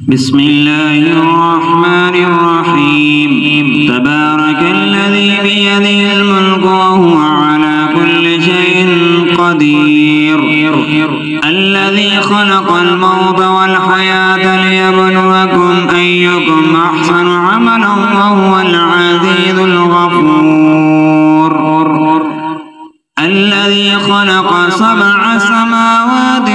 بسم الله الرحمن الرحيم تبارك الذي بيده الملك وهو على كل شيء قدير الذي خلق الموت والحياة ليبلوكم أيكم أحسن عملا وهو العزيز الغفور الذي خلق 7 سماوات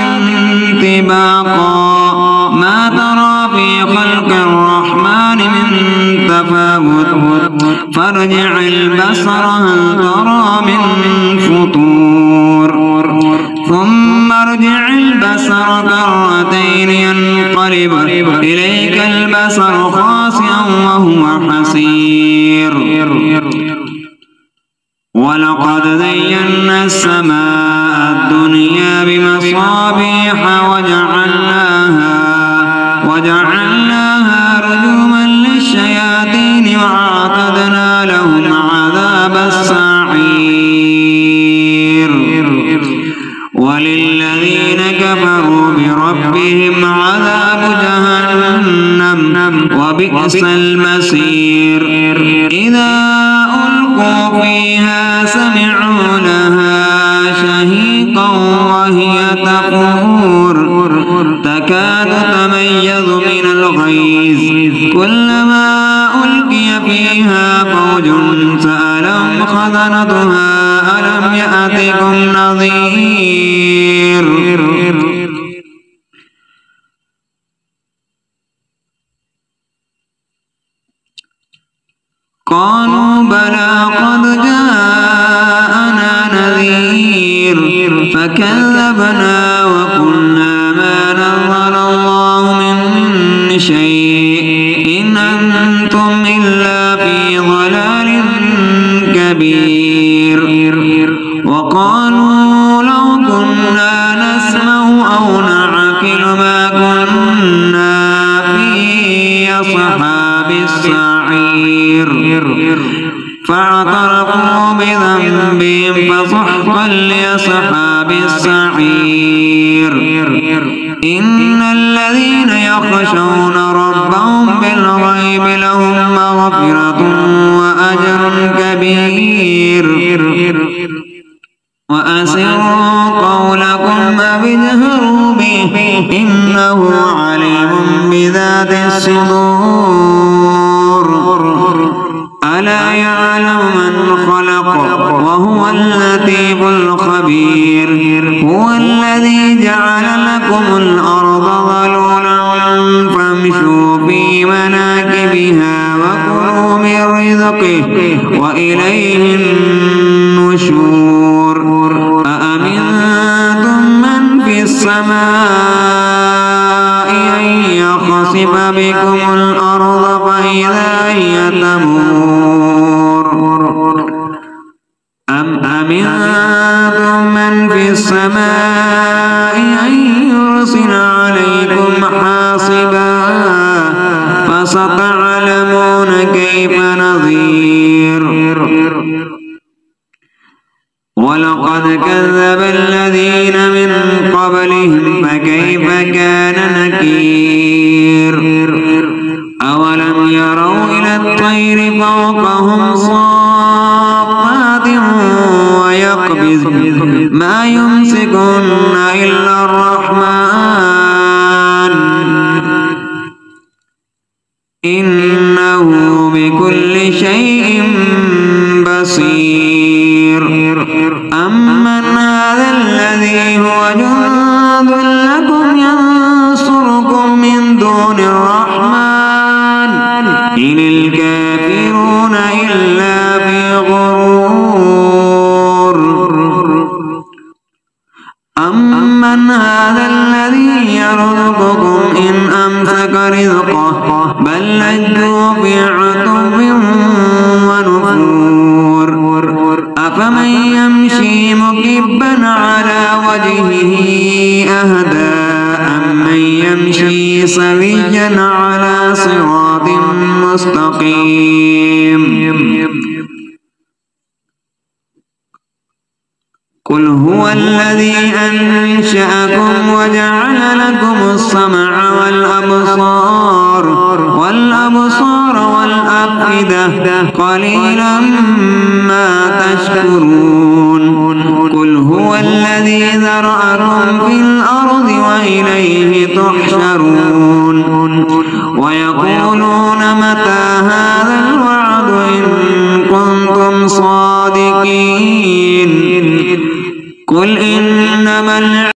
طباقا ما ترى في خلق الرحمن من تفاوت فارجع البصر هل ترى من فطور ثم ارجع البصر كرتين ينقلب إليك البصر خاسئا وهو حسير ولقد زينا السماء الدنيا بمصابيح وجعلناها رجوما للشياطين وأعتدنا لهم عذاب السعير وللذين كفروا بربهم عذاب جهنم وبئس المصير إذا ألقوا فيها سمعوا لها شهيقا وهي تفور تكاد تميز من الغيظ كلما ألقي فيها فوج سألهم خزنتها ألم يأتكم نذير قالوا بلى قد جاءنا نذير فكذبنا وقلنا ما نزل الله من شيء إن أنتم إلا في ضلال كبير وقالوا لو كنا نسمع أو نعقل ما كنا في أصحاب السعير فاعترفوا بذنبهم فسحقا لأصحاب السعير إن الذين يخشون ربهم بالغيب لهم مغفرة وأجر كبير وأسروا قولكم أو اجهروا به إنه عليم بذات الصدور ألا يعلم من خلق وهو اللطيف الخبير هو الذي جعل لكم الأرض ذلولا فامشوا في مناكبها وكلوا من رزقه وإليه النشور أأمنتم من في السماء أن يخسف بكم الأرض فإذا هي تمور أم أمنتم من في السماء أن يرسل عليكم حاصبا فستعلمون كيف نذير ولقد كذب الذين من قبلهم فكيف كان نكير أولم يروا إلى الطير فوقهم صافات ويقبض ما يمسكن إلا الرحمن إنه بكل شيء بصير أمن هذا الذي هو جند لكم ينصركم من دون الرحمن إن الكافرون إلا في غرور أمن هذا الذي يرزقكم إن أمسك رزقه بل لجوا في عتب ونفور أفمن يمشي مكبا على وجهه أهدى أمن يمشي سويا على صراط مستقيم قل هو الذي أنشأكم وجعل لكم السمع والأبصار الأفئدة قليلا ما تشكرون قل هو الذي ذرأكم في الأرض وإليه تحشرون ويقولون متى هذا الوعد إن كنتم صادقين قل إنما